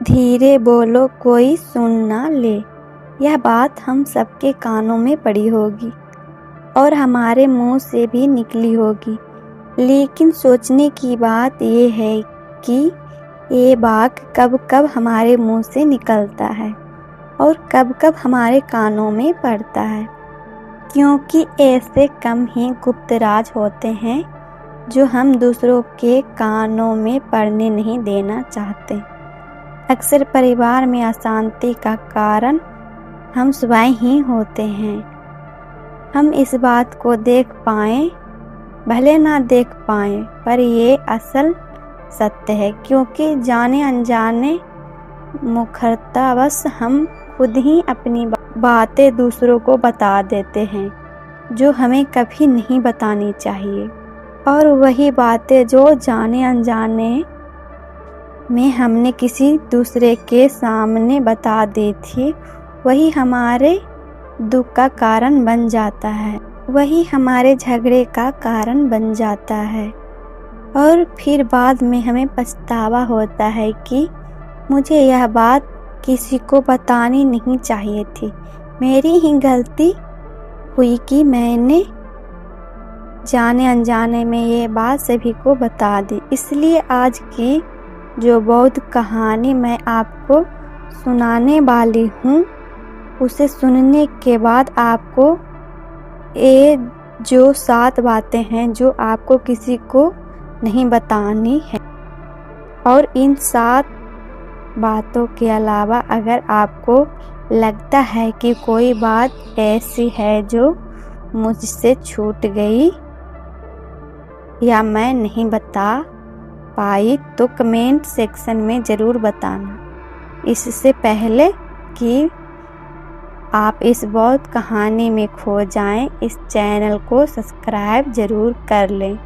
धीरे बोलो कोई सुन ना ले, यह बात हम सबके कानों में पड़ी होगी और हमारे मुंह से भी निकली होगी। लेकिन सोचने की बात यह है कि ये वाक्य कब कब हमारे मुंह से निकलता है और कब कब हमारे कानों में पड़ता है, क्योंकि ऐसे कम ही गुप्त राज होते हैं जो हम दूसरों के कानों में पड़ने नहीं देना चाहते। अक्सर परिवार में अशांति का कारण हम स्वयं ही होते हैं। हम इस बात को देख पाएं भले ना देख पाएं, पर ये असल सत्य है, क्योंकि जाने अनजाने मुखरतावश हम खुद ही अपनी बातें दूसरों को बता देते हैं जो हमें कभी नहीं बतानी चाहिए। और वही बातें जो जाने अनजाने में हमने किसी दूसरे के सामने बता दी थी, वही हमारे दुख का कारण बन जाता है, वही हमारे झगड़े का कारण बन जाता है। और फिर बाद में हमें पछतावा होता है कि मुझे यह बात किसी को बतानी नहीं चाहिए थी, मेरी ही गलती हुई कि मैंने जाने अनजाने में ये बात सभी को बता दी। इसलिए आज की जो बौद्ध कहानी मैं आपको सुनाने वाली हूँ, उसे सुनने के बाद आपको ये जो 7 बातें हैं जो आपको किसी को नहीं बतानी है, और इन 7 बातों के अलावा अगर आपको लगता है कि कोई बात ऐसी है जो मुझसे छूट गई या मैं नहीं बता पाई, तो कमेंट सेक्शन में ज़रूर बताना। इससे पहले कि आप इस बौद्ध कहानी में खो जाएं, इस चैनल को सब्सक्राइब ज़रूर कर लें।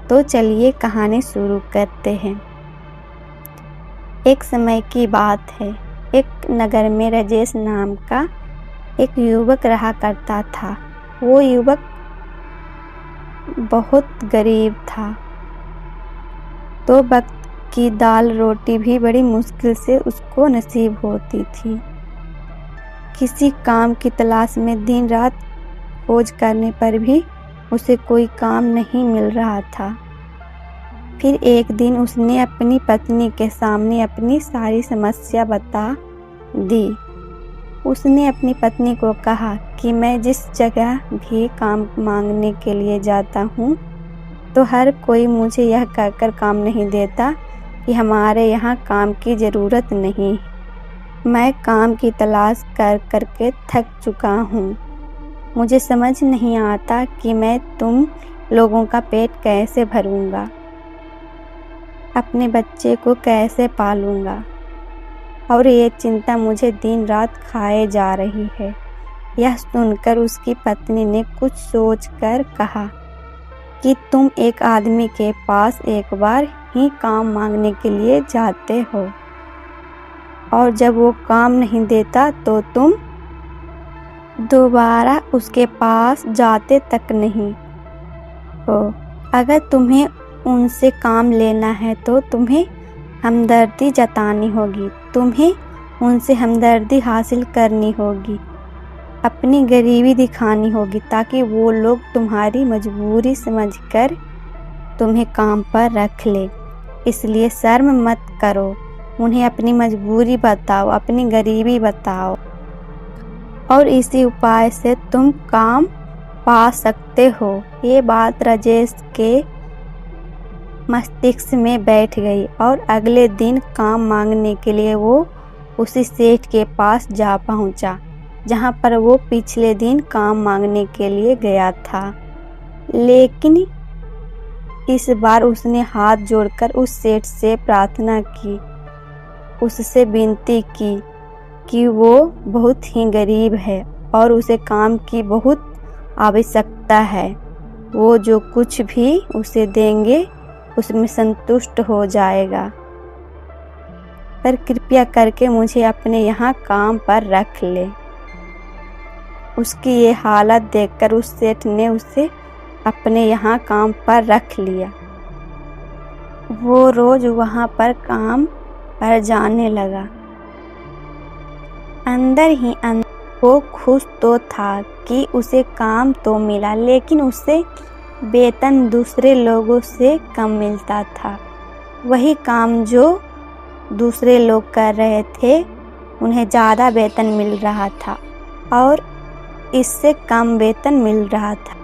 तो चलिए कहानी शुरू करते हैं। एक समय की बात है, एक नगर में राजेश नाम का एक युवक रहा करता था। वो युवक बहुत गरीब था, तो वक्त की दाल रोटी भी बड़ी मुश्किल से उसको नसीब होती थी। किसी काम की तलाश में दिन रात खोज करने पर भी उसे कोई काम नहीं मिल रहा था। फिर एक दिन उसने अपनी पत्नी के सामने अपनी सारी समस्या बता दी। उसने अपनी पत्नी को कहा कि मैं जिस जगह भी काम मांगने के लिए जाता हूँ, तो हर कोई मुझे यह कहकर काम नहीं देता कि हमारे यहाँ काम की ज़रूरत नहीं। मैं काम की तलाश कर करके थक चुका हूँ। मुझे समझ नहीं आता कि मैं तुम लोगों का पेट कैसे भरूँगा, अपने बच्चे को कैसे पालूँगा, और ये चिंता मुझे दिन रात खाए जा रही है। यह सुनकर उसकी पत्नी ने कुछ सोचकर कहा कि तुम एक आदमी के पास एक बार ही काम मांगने के लिए जाते हो, और जब वो काम नहीं देता तो तुम दोबारा उसके पास जाते तक नहीं हो। अगर तुम्हें उनसे काम लेना है तो तुम्हें हमदर्दी जतानी होगी, तुम्हें उनसे हमदर्दी हासिल करनी होगी, अपनी गरीबी दिखानी होगी, ताकि वो लोग तुम्हारी मजबूरी समझकर तुम्हें काम पर रख ले। इसलिए शर्म मत करो, उन्हें अपनी मजबूरी बताओ, अपनी गरीबी बताओ, और इसी उपाय से तुम काम पा सकते हो। ये बात राजेश के मस्तिष्क में बैठ गई, और अगले दिन काम मांगने के लिए वो उसी सेठ के पास जा पहुंचा जहां पर वो पिछले दिन काम मांगने के लिए गया था। लेकिन इस बार उसने हाथ जोड़कर उस सेठ से प्रार्थना की, उससे विनती की कि वो बहुत ही गरीब है और उसे काम की बहुत आवश्यकता है। वो जो कुछ भी उसे देंगे उसमें संतुष्ट हो जाएगा, पर कृपया करके मुझे अपने यहाँ काम पर रख ले। उसकी ये हालत देखकर उस सेठ ने उसे अपने यहाँ काम पर रख लिया। वो रोज वहाँ पर काम पर जाने लगा। अंदर ही अंदर वो खुश तो था कि उसे काम तो मिला, लेकिन उसे वेतन दूसरे लोगों से कम मिलता था। वही काम जो दूसरे लोग कर रहे थे उन्हें ज़्यादा वेतन मिल रहा था और इससे कम वेतन मिल रहा था।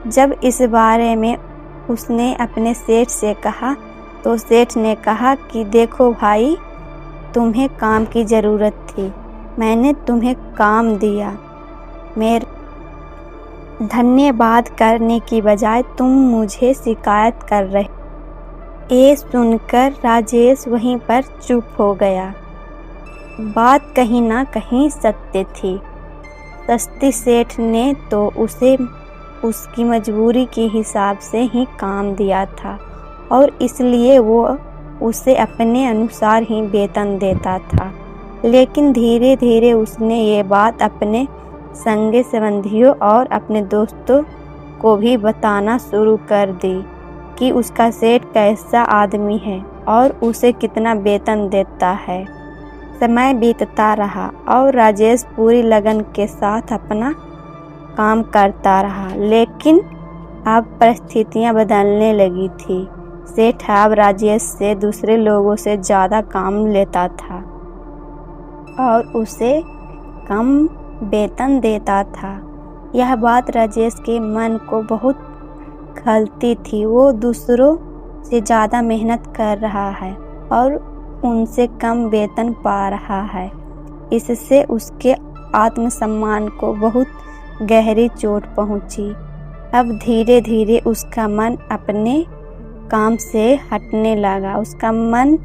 जब इस बारे में उसने अपने सेठ से कहा तो सेठ ने कहा कि देखो भाई, तुम्हें काम की ज़रूरत थी, मैंने तुम्हें काम दिया। मेरा धन्यवाद करने की बजाय तुम मुझे शिकायत कर रहे। ये सुनकर राजेश वहीं पर चुप हो गया। बात कहीं ना कहीं सत्य थी। सस्ती सेठ ने तो उसे उसकी मजबूरी के हिसाब से ही काम दिया था और इसलिए वो उसे अपने अनुसार ही वेतन देता था। लेकिन धीरे धीरे उसने ये बात अपने संगी संबंधियों और अपने दोस्तों को भी बताना शुरू कर दी कि उसका सेठ कैसा आदमी है और उसे कितना वेतन देता है। समय बीतता रहा और राजेश पूरी लगन के साथ अपना काम करता रहा, लेकिन अब परिस्थितियां बदलने लगी थी। सेठ अब राजेश से दूसरे लोगों से ज़्यादा काम लेता था और उसे कम वेतन देता था। यह बात राजेश के मन को बहुत खलती थी। वो दूसरों से ज़्यादा मेहनत कर रहा है और उनसे कम वेतन पा रहा है। इससे उसके आत्मसम्मान को बहुत गहरी चोट पहुंची। अब धीरे धीरे उसका मन अपने काम से हटने लगा। उसका मन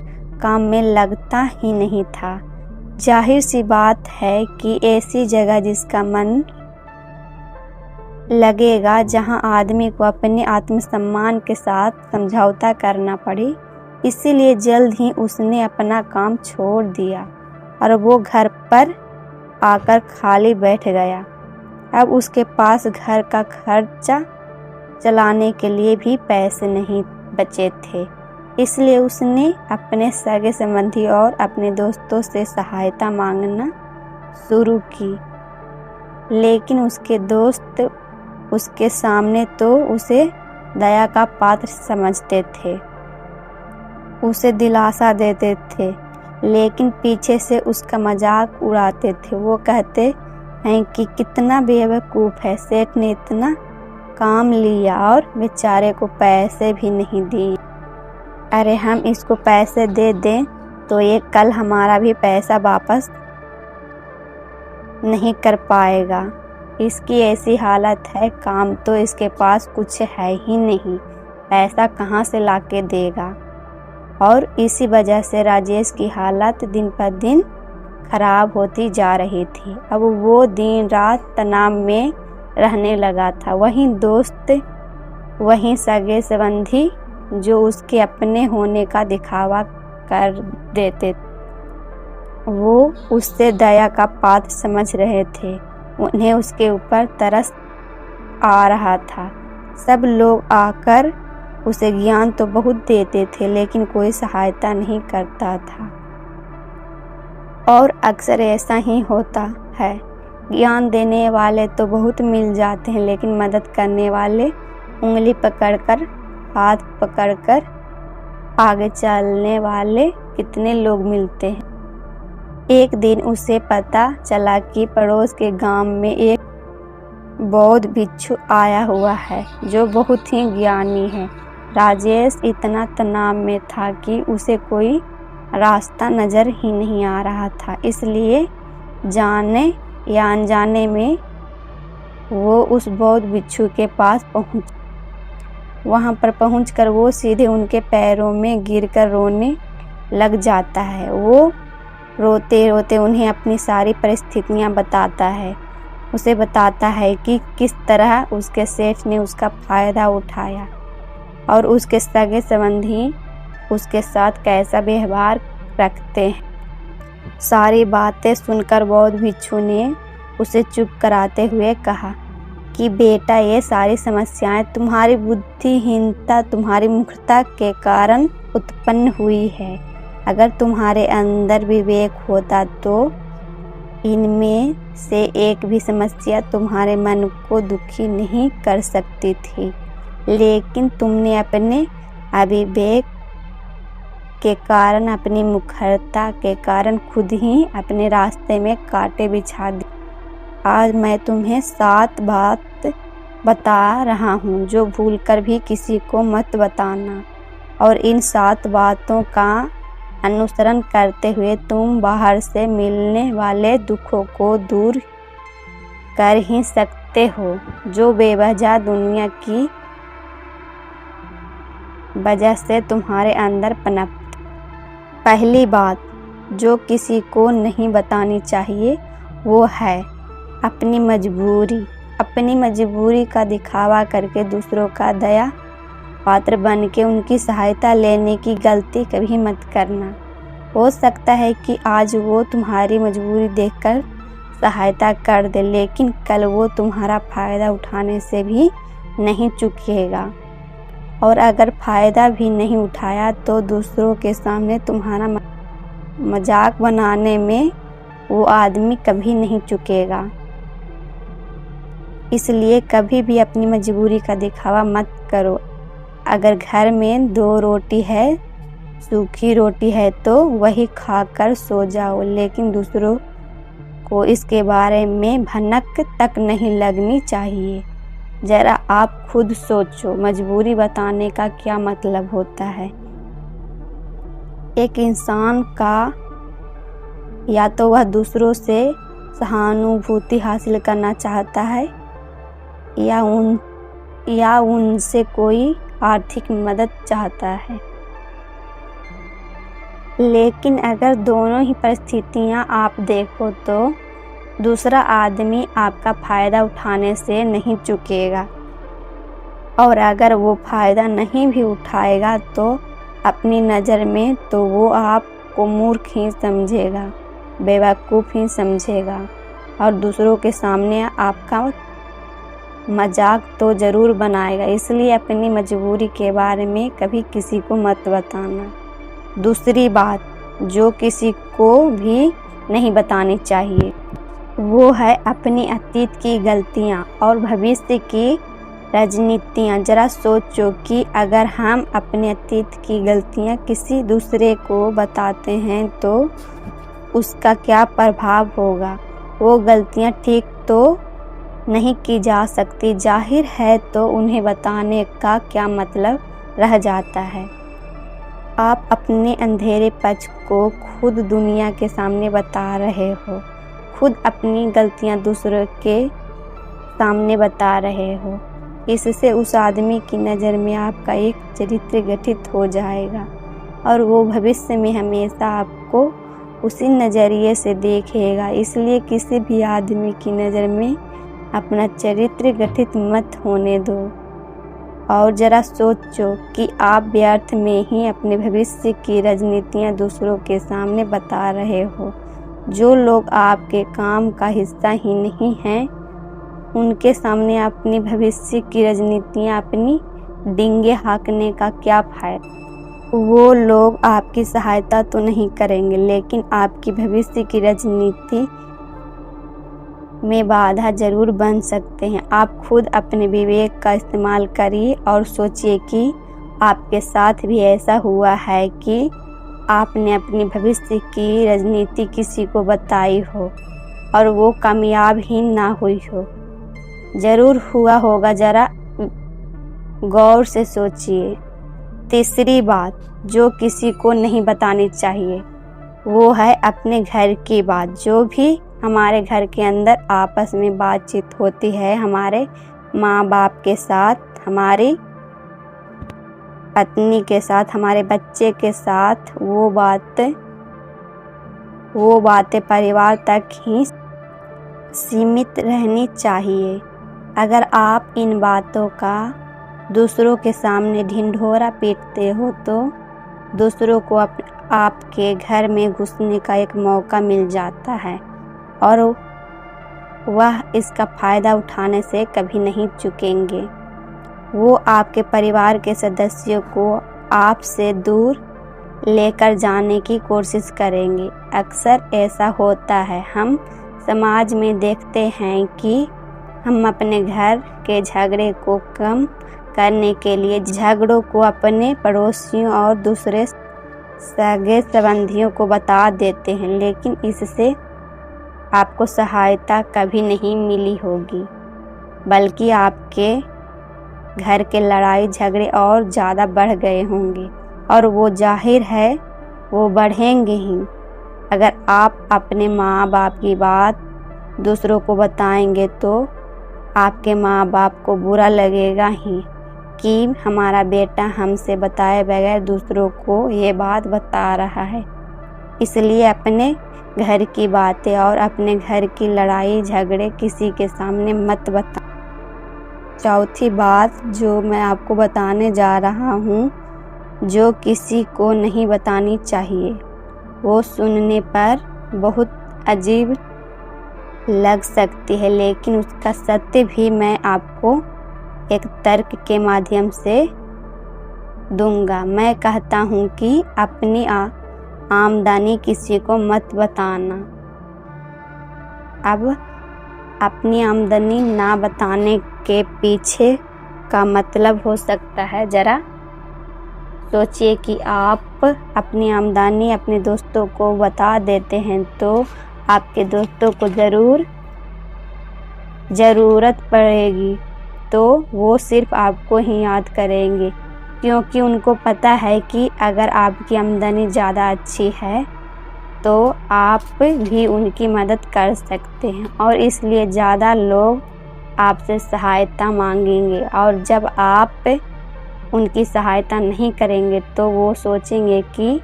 काम में लगता ही नहीं था। जाहिर सी बात है कि ऐसी जगह जिसका मन लगेगा, जहां आदमी को अपने आत्मसम्मान के साथ समझौता करना पड़े। इसीलिए जल्द ही उसने अपना काम छोड़ दिया और वो घर पर आकर खाली बैठ गया। अब उसके पास घर का खर्चा चलाने के लिए भी पैसे नहीं बचे थे। इसलिए उसने अपने सगे संबंधी और अपने दोस्तों से सहायता मांगना शुरू की। लेकिन उसके दोस्त उसके सामने तो उसे दया का पात्र समझते थे, उसे दिलासा देते थे, लेकिन पीछे से उसका मजाक उड़ाते थे। वो कहते हैं कि कितना बेवकूफ़ है, सेठ ने इतना काम लिया और बेचारे को पैसे भी नहीं दिए। अरे हम इसको पैसे दे दें तो ये कल हमारा भी पैसा वापस नहीं कर पाएगा। इसकी ऐसी हालत है, काम तो इसके पास कुछ है ही नहीं, पैसा कहाँ से लाके देगा। और इसी वजह से राजेश की हालत दिन पर दिन खराब होती जा रही थी। अब वो दिन रात तनाव में रहने लगा था। वहीं दोस्त, वहीं सगे संबंधी जो उसके अपने होने का दिखावा कर देते, वो उससे दया का पात्र समझ रहे थे। उन्हें उसके ऊपर तरस आ रहा था। सब लोग आकर उसे ज्ञान तो बहुत देते थे, लेकिन कोई सहायता नहीं करता था। और अक्सर ऐसा ही होता है। ज्ञान देने वाले तो बहुत मिल जाते हैं, लेकिन मदद करने वाले उंगली पकड़कर, हाथ पकड़कर आगे चलने वाले कितने लोग मिलते हैं। एक दिन उसे पता चला कि पड़ोस के गांव में एक बौद्ध भिक्षु आया हुआ है जो बहुत ही ज्ञानी है। राजेश इतना तनाव में था कि उसे कोई रास्ता नज़र ही नहीं आ रहा था। इसलिए जाने या अनजाने में वो उस बौद्ध भिक्षु के पास पहुंच। वहां पर पहुंचकर वो सीधे उनके पैरों में गिरकर रोने लग जाता है। वो रोते रोते उन्हें अपनी सारी परिस्थितियां बताता है। उसे बताता है कि किस तरह उसके सेठ ने उसका फ़ायदा उठाया और उसके सगे संबंधी उसके साथ कैसा व्यवहार रखते हैं। सारी बातें सुनकर बौद्ध भिक्षु ने उसे चुप कराते हुए कहा कि बेटा, ये सारी समस्याएं तुम्हारी बुद्धिहीनता, तुम्हारी मूर्खता के कारण उत्पन्न हुई है। अगर तुम्हारे अंदर विवेक होता तो इनमें से एक भी समस्या तुम्हारे मन को दुखी नहीं कर सकती थी, लेकिन तुमने अपने अविवेक के कारण, अपनी मुखरता के कारण खुद ही अपने रास्ते में कांटे बिछा दिए। आज मैं तुम्हें 7 बात बता रहा हूँ जो भूलकर भी किसी को मत बताना, और इन 7 बातों का अनुसरण करते हुए तुम बाहर से मिलने वाले दुखों को दूर कर ही सकते हो जो बेवजह दुनिया की वजह से तुम्हारे अंदर पनप। पहली बात जो किसी को नहीं बतानी चाहिए वो है अपनी मजबूरी। अपनी मजबूरी का दिखावा करके दूसरों का दया पात्र बन के उनकी सहायता लेने की गलती कभी मत करना। हो सकता है कि आज वो तुम्हारी मजबूरी देखकर सहायता कर दे, लेकिन कल वो तुम्हारा फ़ायदा उठाने से भी नहीं चूकेगा, और अगर फ़ायदा भी नहीं उठाया तो दूसरों के सामने तुम्हारा मजाक बनाने में वो आदमी कभी नहीं चूकेगा। इसलिए कभी भी अपनी मजबूरी का दिखावा मत करो। अगर घर में 2 रोटी है, सूखी रोटी है, तो वही खाकर सो जाओ, लेकिन दूसरों को इसके बारे में भनक तक नहीं लगनी चाहिए। जरा आप खुद सोचो, मजबूरी बताने का क्या मतलब होता है। एक इंसान का या तो वह दूसरों से सहानुभूति हासिल करना चाहता है या उनसे कोई आर्थिक मदद चाहता है, लेकिन अगर दोनों ही परिस्थितियां आप देखो तो दूसरा आदमी आपका फ़ायदा उठाने से नहीं चूकेगा, और अगर वो फ़ायदा नहीं भी उठाएगा तो अपनी नज़र में तो वो आपको मूर्ख ही समझेगा, बेवकूफ़ ही समझेगा, और दूसरों के सामने आपका मजाक तो ज़रूर बनाएगा। इसलिए अपनी मजबूरी के बारे में कभी किसी को मत बताना। दूसरी बात जो किसी को भी नहीं बतानी चाहिए वो है अपनी अतीत की गलतियाँ और भविष्य की रणनीतियाँ। ज़रा सोचो कि अगर हम अपने अतीत की गलतियाँ किसी दूसरे को बताते हैं तो उसका क्या प्रभाव होगा। वो गलतियाँ ठीक तो नहीं की जा सकती, जाहिर है, तो उन्हें बताने का क्या मतलब रह जाता है। आप अपने अंधेरे पक्ष को खुद दुनिया के सामने बता रहे हो, खुद अपनी गलतियां दूसरों के सामने बता रहे हो। इससे उस आदमी की नज़र में आपका एक चरित्र गठित हो जाएगा और वो भविष्य में हमेशा आपको उसी नज़रिए से देखेगा। इसलिए किसी भी आदमी की नज़र में अपना चरित्र गठित मत होने दो, और ज़रा सोचो कि आप व्यर्थ में ही अपने भविष्य की रणनीतियाँ दूसरों के सामने बता रहे हो। जो लोग आपके काम का हिस्सा ही नहीं हैं उनके सामने अपनी भविष्य की रणनीतियाँ अपनी डींगे हाँकने का क्या फ़ायदा। वो लोग आपकी सहायता तो नहीं करेंगे, लेकिन आपकी भविष्य की रणनीति में बाधा ज़रूर बन सकते हैं। आप खुद अपने विवेक का इस्तेमाल करिए और सोचिए कि आपके साथ भी ऐसा हुआ है कि आपने अपनी भविष्य की रणनीति किसी को बताई हो और वो कामयाब ही ना हुई हो। ज़रूर हुआ होगा, ज़रा गौर से सोचिए। तीसरी बात जो किसी को नहीं बतानी चाहिए वो है अपने घर की बात। जो भी हमारे घर के अंदर आपस में बातचीत होती है, हमारे माँ बाप के साथ, हमारी पत्नी के साथ, हमारे बच्चे के साथ, वो बातें परिवार तक ही सीमित रहनी चाहिए। अगर आप इन बातों का दूसरों के सामने ढिंढोरा पीटते हो तो दूसरों को आपके घर में घुसने का एक मौका मिल जाता है और वह इसका फ़ायदा उठाने से कभी नहीं चूकेंगे। वो आपके परिवार के सदस्यों को आपसे दूर लेकर जाने की कोशिश करेंगे। अक्सर ऐसा होता है, हम समाज में देखते हैं कि हम अपने घर के झगड़े को कम करने के लिए झगड़ों को अपने पड़ोसियों और दूसरे सगे संबंधियों को बता देते हैं, लेकिन इससे आपको सहायता कभी नहीं मिली होगी, बल्कि आपके घर के लड़ाई झगड़े और ज़्यादा बढ़ गए होंगे और वो जाहिर है वो बढ़ेंगे ही। अगर आप अपने माँ बाप की बात दूसरों को बताएंगे तो आपके माँ बाप को बुरा लगेगा ही कि हमारा बेटा हमसे बताए बगैर दूसरों को ये बात बता रहा है। इसलिए अपने घर की बातें और अपने घर की लड़ाई झगड़े किसी के सामने मत बताएं। चौथी बात जो मैं आपको बताने जा रहा हूँ, जो किसी को नहीं बतानी चाहिए, वो सुनने पर बहुत अजीब लग सकती है, लेकिन उसका सत्य भी मैं आपको एक तर्क के माध्यम से दूंगा। मैं कहता हूँ कि अपनी आमदनी किसी को मत बताना। अब अपनी आमदनी ना बताने के पीछे का मतलब हो सकता है, ज़रा सोचिए कि आप अपनी आमदनी अपने दोस्तों को बता देते हैं तो आपके दोस्तों को ज़रूरत पड़ेगी तो वो सिर्फ आपको ही याद करेंगे, क्योंकि उनको पता है कि अगर आपकी आमदनी ज़्यादा अच्छी है तो आप भी उनकी मदद कर सकते हैं और इसलिए ज़्यादा लोग आपसे सहायता मांगेंगे। और जब आप उनकी सहायता नहीं करेंगे तो वो सोचेंगे कि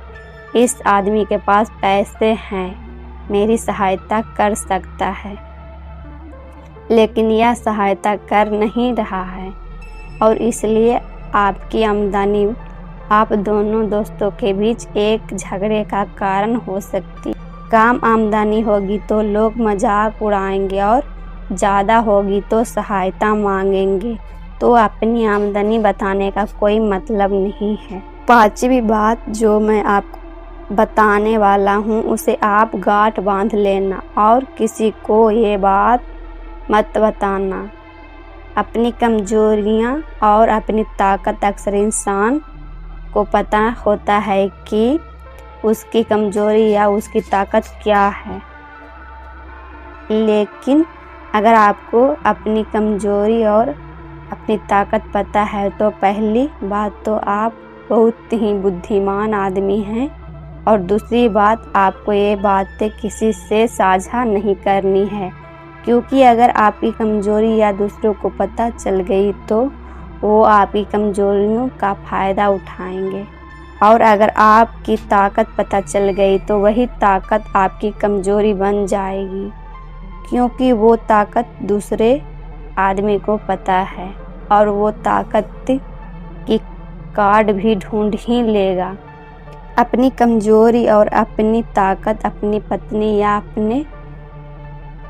इस आदमी के पास पैसे हैं, मेरी सहायता कर सकता है, लेकिन यह सहायता कर नहीं रहा है और इसलिए आपकी आमदनी आप दोनों दोस्तों के बीच एक झगड़े का कारण हो सकती। कम आमदनी होगी तो लोग मजाक उड़ाएंगे और ज़्यादा होगी तो सहायता मांगेंगे, तो अपनी आमदनी बताने का कोई मतलब नहीं है। पांचवी बात जो मैं आपको बताने वाला हूँ उसे आप गांठ बांध लेना और किसी को ये बात मत बताना। अपनी कमजोरियाँ और अपनी ताकत अक्सर इंसान को पता होता है कि उसकी कमजोरी या उसकी ताकत क्या है, लेकिन अगर आपको अपनी कमजोरी और अपनी ताकत पता है तो पहली बात तो आप बहुत ही बुद्धिमान आदमी हैं और दूसरी बात आपको ये बातें किसी से साझा नहीं करनी है, क्योंकि अगर आपकी कमजोरी या दूसरों को पता चल गई तो वो आपकी कमजोरियों का फ़ायदा उठाएंगे और अगर आपकी ताकत पता चल गई तो वही ताकत आपकी कमजोरी बन जाएगी, क्योंकि वो ताकत दूसरे आदमी को पता है और वो ताकत की कार्ड भी ढूंढ ही लेगा। अपनी कमजोरी और अपनी ताकत अपनी पत्नी या अपने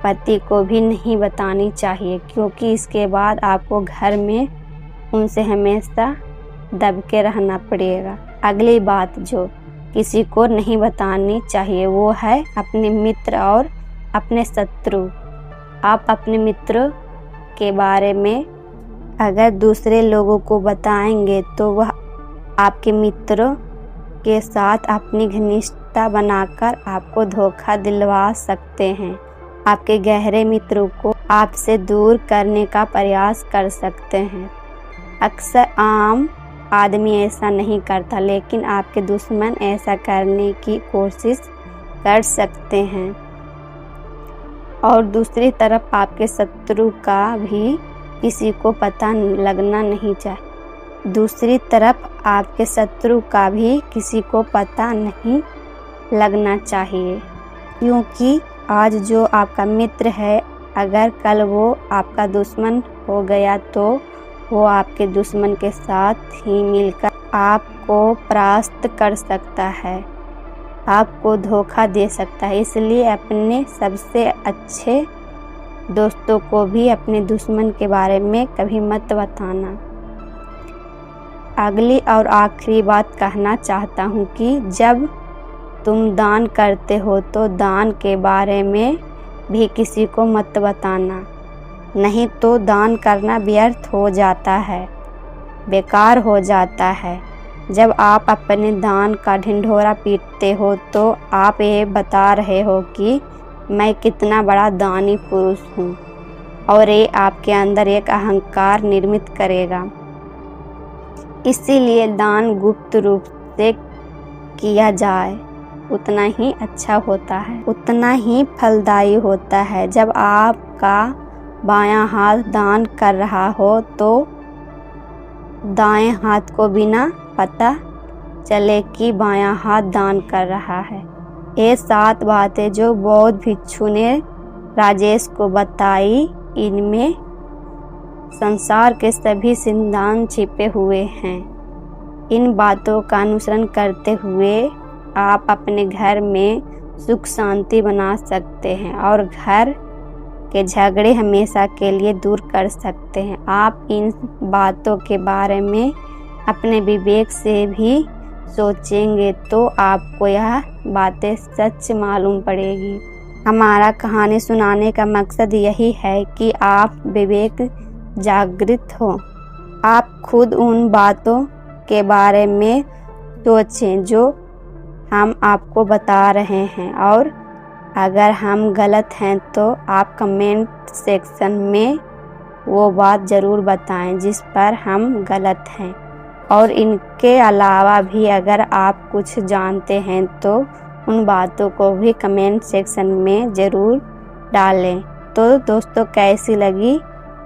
पति को भी नहीं बतानी चाहिए, क्योंकि इसके बाद आपको घर में उनसे हमेशा दब के रहना पड़ेगा। अगली बात जो किसी को नहीं बतानी चाहिए वो है अपने मित्र और अपने शत्रु। आप अपने मित्र के बारे में अगर दूसरे लोगों को बताएंगे तो वह आपके मित्रों के साथ अपनी घनिष्ठता बनाकर आपको धोखा दिलवा सकते हैं, आपके गहरे मित्रों को आपसे दूर करने का प्रयास कर सकते हैं। अक्सर आम आदमी ऐसा नहीं करता, लेकिन आपके दुश्मन ऐसा करने की कोशिश कर सकते हैं और दूसरी तरफ आपके शत्रु का भी किसी को पता लगना नहीं चाहिए। दूसरी तरफ आपके शत्रु का भी किसी को पता नहीं लगना चाहिए, क्योंकि आज जो आपका मित्र है अगर कल वो आपका दुश्मन हो गया तो वो आपके दुश्मन के साथ ही मिलकर आपको परास्त कर सकता है, आपको धोखा दे सकता है। इसलिए अपने सबसे अच्छे दोस्तों को भी अपने दुश्मन के बारे में कभी मत बताना। अगली और आखिरी बात कहना चाहता हूँ कि जब तुम दान करते हो तो दान के बारे में भी किसी को मत बताना, नहीं तो दान करना व्यर्थ हो जाता है, बेकार हो जाता है। जब आप अपने दान का ढिंढोरा पीटते हो तो आप ये बता रहे हो कि मैं कितना बड़ा दानी पुरुष हूँ, और ये आपके अंदर एक अहंकार निर्मित करेगा। इसीलिए दान गुप्त रूप से किया जाए उतना ही अच्छा होता है, उतना ही फलदायी होता है। जब आपका बायां हाथ दान कर रहा हो तो दाएं हाथ को बिना पता चले कि बायां हाथ दान कर रहा है। ये 7 बातें जो बौद्ध भिक्षु ने राजेश को बताई, इनमें संसार के सभी सिद्धांत छिपे हुए हैं। इन बातों का अनुसरण करते हुए आप अपने घर में सुख शांति बना सकते हैं और घर के झगड़े हमेशा के लिए दूर कर सकते हैं। आप इन बातों के बारे में अपने विवेक से भी सोचेंगे तो आपको यह बातें सच मालूम पड़ेगी। हमारा कहानी सुनाने का मकसद यही है कि आप विवेक जागृत हो। आप खुद उन बातों के बारे में सोचें जो हम आपको बता रहे हैं, और अगर हम गलत हैं तो आप कमेंट सेक्शन में वो बात ज़रूर बताएं जिस पर हम गलत हैं। और इनके अलावा भी अगर आप कुछ जानते हैं तो उन बातों को भी कमेंट सेक्शन में ज़रूर डालें। तो दोस्तों, कैसी लगी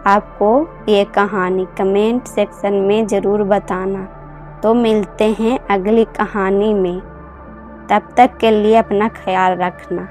आपको ये कहानी कमेंट सेक्शन में ज़रूर बताना। तो मिलते हैं अगली कहानी में, तब तक के लिए अपना ख्याल रखना।